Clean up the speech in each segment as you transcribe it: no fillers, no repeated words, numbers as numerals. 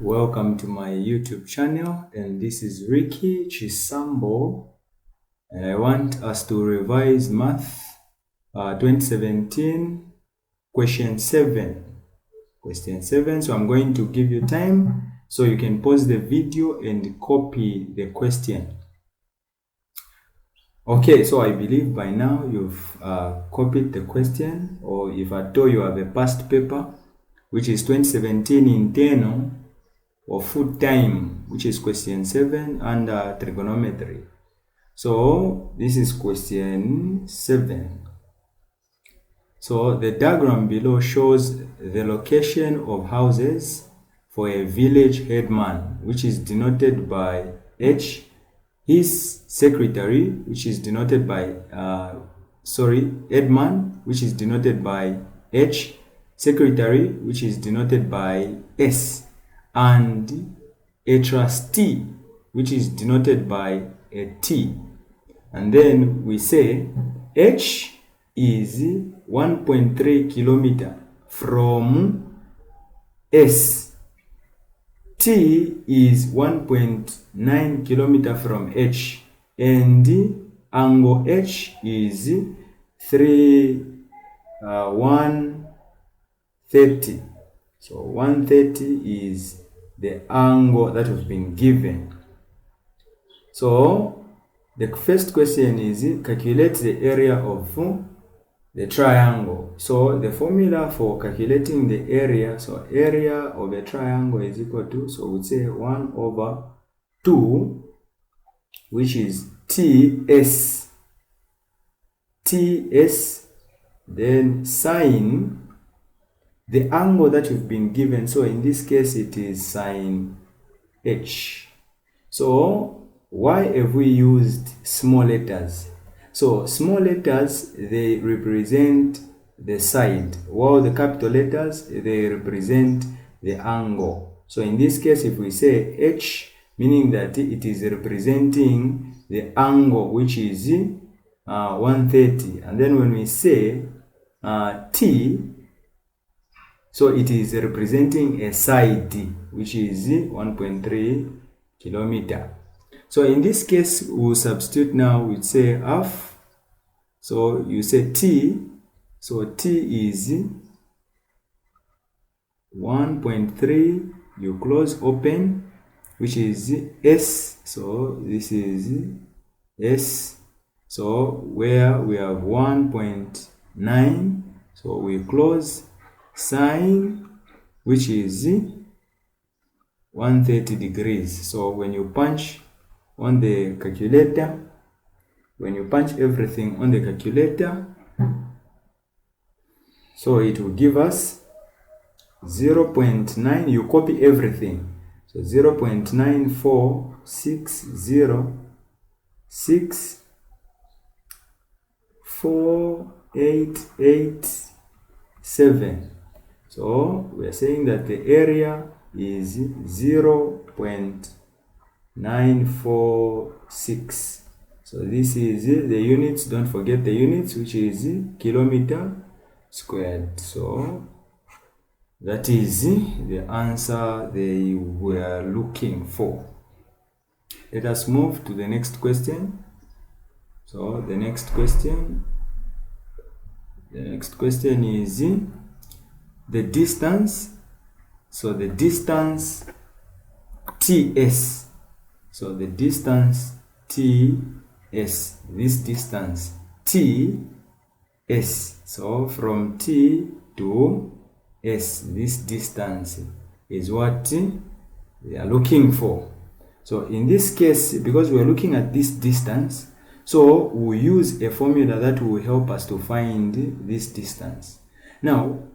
Welcome to my YouTube channel, and this is Ricky Chisambo, and I want us to revise Math 2017 question 7. So I'm going to give you time so you can pause the video and copy the question. Okay, so I believe by now you've copied the question, or if at all you have a past paper, which is 2017 internal or food time, which is question 7 under trigonometry. So this is question 7. So the diagram below shows the location of houses for a village headman, which is denoted by H, his secretary, which is denoted by headman, which is denoted by H, secretary, which is denoted by S, and a trustee, which is denoted by a T. And then we say H is 1.3 kilometer from S. T is 1.9 kilometer from H, and angle H is 130. So 130 is the angle that has been given. So the first question is calculate the area of the triangle. So the formula for calculating the area, so area of a triangle is equal to, so we say 1/2, which is TS, then sine the angle that you've been given. So in this case it is sine H. So why have we used small letters? So small letters, they represent the side, while the capital letters, they represent the angle. So in this case, if we say H, meaning that it is representing the angle, which is 130, and then when we say T, so it is representing a side, which is 1.3 kilometer. So in this case, we'll substitute now, we'd say half. So you say T, so T is 1.3, you close, open, which is S. So this is S. So where we have 1.9, so we close, sine, which is 130 degrees. So when you punch on the calculator, when you punch everything on the calculator, so it will give us 0.9, you copy everything, so 0.946064887. So we are saying that the area is 0.946. So this is the units, don't forget the units, which is kilometer squared. So that is the answer they were looking for. Let us move to the next question. So the next question is the distance. So the distance TS. So the distance TS, this distance TS. So from T to S, this distance is what we are looking for. So in this case, because we are looking at this distance, so we use a formula that will help us to find this distance. Now,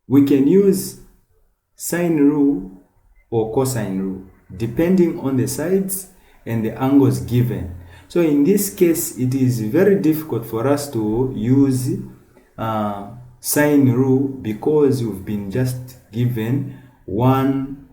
we can use sine rule or cosine rule, depending on the sides and the angles given. So in this case, it is very difficult for us to use sine rule because we've been just given one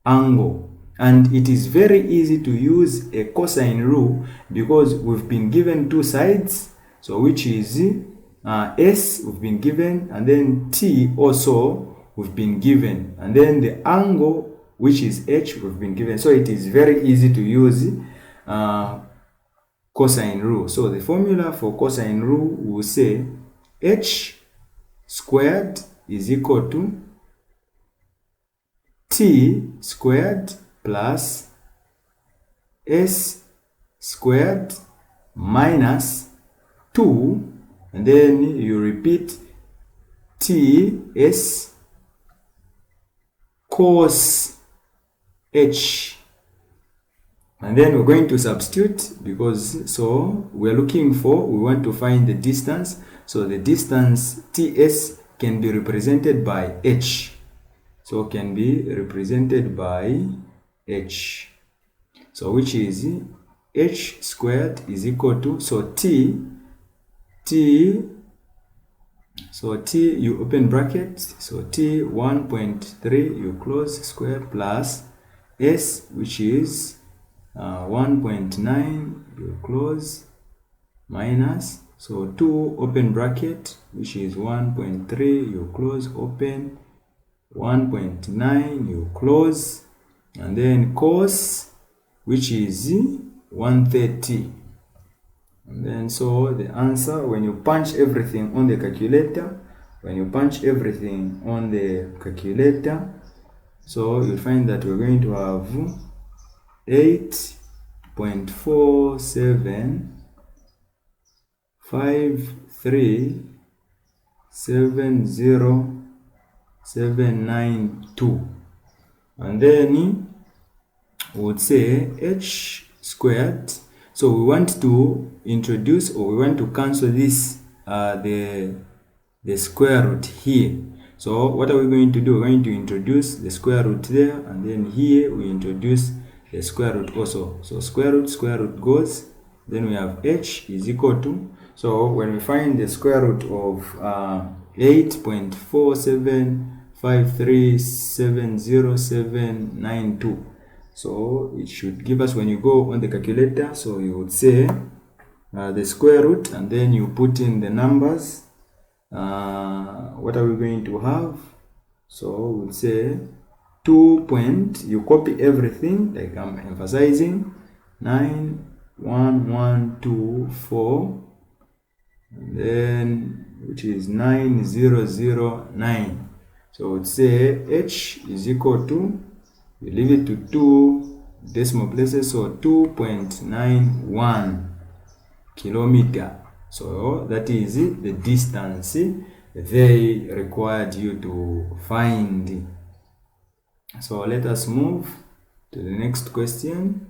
angle. And it is very easy to use a cosine rule because we've been given two sides, so which is S we've been given, and then T also we've been given, and then the angle which is h, we've been given. So it is very easy to use cosine rule. So the formula for cosine rule will say h squared is equal to t squared plus s squared minus 2, and then you repeat t s cos h, and then we're going to substitute because we want to find the distance. So the distance ts can be represented by h. So can be represented by h. So which is h squared is equal to, so t, you open brackets, so t 1.3 you close square plus s, which is 1.9 you close minus, so 2 open bracket, which is 1.3 you close open, 1.9 you close, and then cos, which is 130. And then so the answer, when you punch everything on the calculator, so you'll find that we're going to have 8.475370,792, and then we would say h squared. So we want to introduce, or we want to cancel this the square root here. So what are we going to do? We're going to introduce the square root there, and then here we introduce the square root also. So square root goes, then we have h is equal to, so when we find the square root of 8.475370,792, so it should give us, when you go on the calculator, so you would say the square root, and then you put in the numbers. What are we going to have? So we would say 2 point, you copy everything like I'm emphasizing, 91124, and then which is 9009. So we would say h is equal to, we leave it to 2 decimal places, so 2.91 kilometer. So that is the distance they required you to find. So let us move to the next question.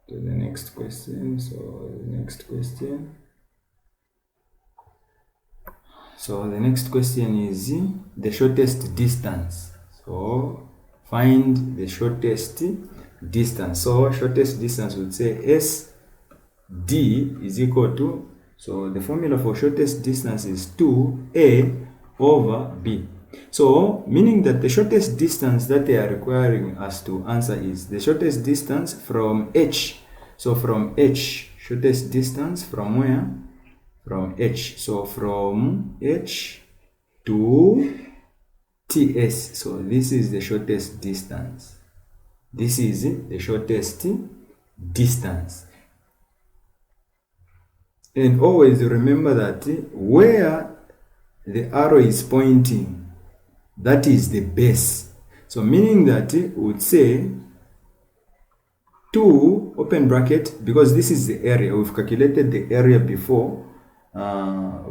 So the next question. So the next question is the shortest distance. So find the shortest distance. So shortest distance would say S D is equal to, so the formula for shortest distance is 2A over B. So meaning that the shortest distance that they are requiring us to answer is the shortest distance from H. So from H, shortest distance from where? From H. So from H to TS. So this is the shortest distance. This is the shortest distance. And always remember that where the arrow is pointing, that is the base. So meaning that we would say 2 open bracket, because this is the area. We've calculated the area before. That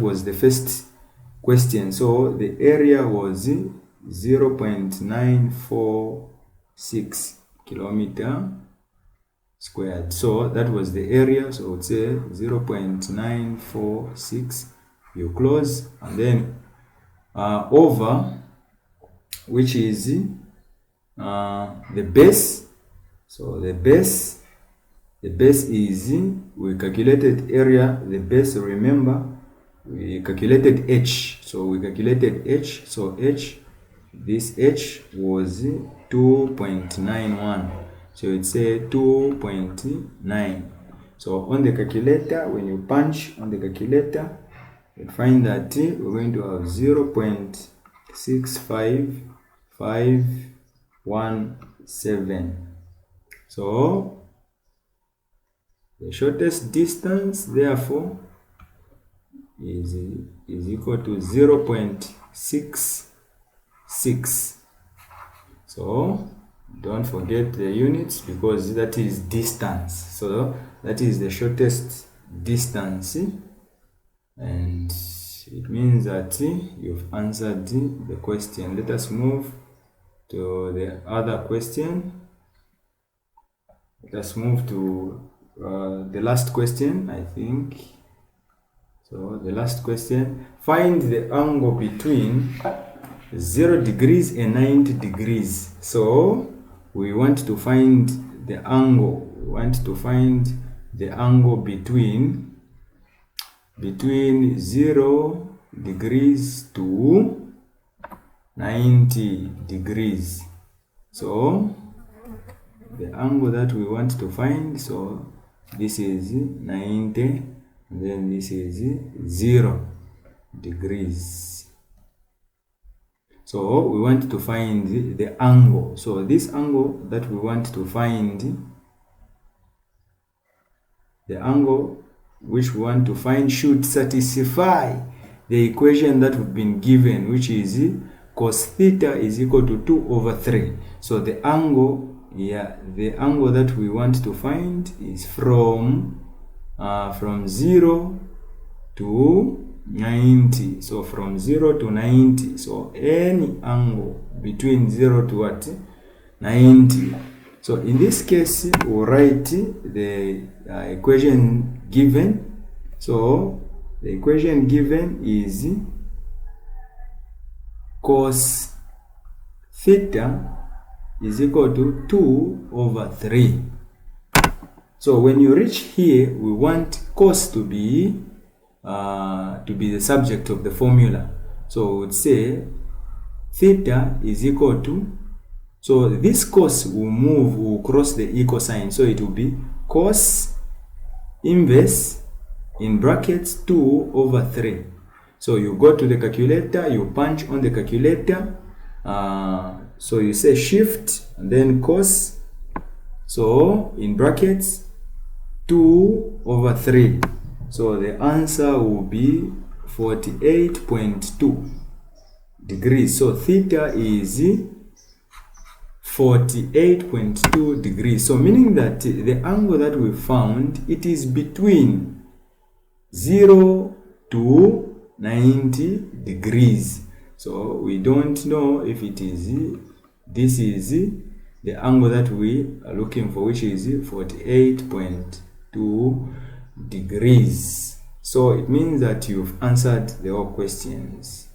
was the first question. So the area was 0.946 kilometer squared. So that was the area. So I would say 0.946, you close, and then over, which is the base. So the base is, we calculated area, the base, remember we calculated h. So we calculated h. So h, this h was 2.91. So it's a 2.9. So on the calculator, when you punch on the calculator, you find that we're going to have 65517. So the shortest distance therefore is equal to 0.66. So don't forget the units, because that is distance. So that is the shortest distance, and it means that you've answered the question. Let us move to the other question. Let us move to the last question, I think. So the last question: find the angle between 0 degrees and 90 degrees. So we want to find the angle. We want to find the angle between 0 degrees to 90 degrees. So the angle that we want to find, so this is 90, and then this is 0 degrees. So we want to find the angle. So this angle that we want to find, the angle which we want to find should satisfy the equation that we've been given, which is cos theta is equal to 2/3. So the angle, the angle that we want to find is from 0 to 90. So from 0 to 90. So any angle between 0 to what? 90. So in this case, we'll write the equation given. So the equation given is cos theta is equal to 2/3. So when you reach here, we want cos to be the subject of the formula. So we would say theta is equal to, so this cos will cross the equal sign, so it will be cos inverse in brackets 2/3. So you go to the calculator, you punch on the calculator, so you say shift and then cos, so in brackets 2/3. So the answer will be 48.2 degrees. So theta is 48.2 degrees. So meaning that the angle that we found, it is between 0 to 90 degrees. So we don't know if it is, this is the angle that we are looking for, which is 48.2 degrees. So it means that you've answered the whole questions.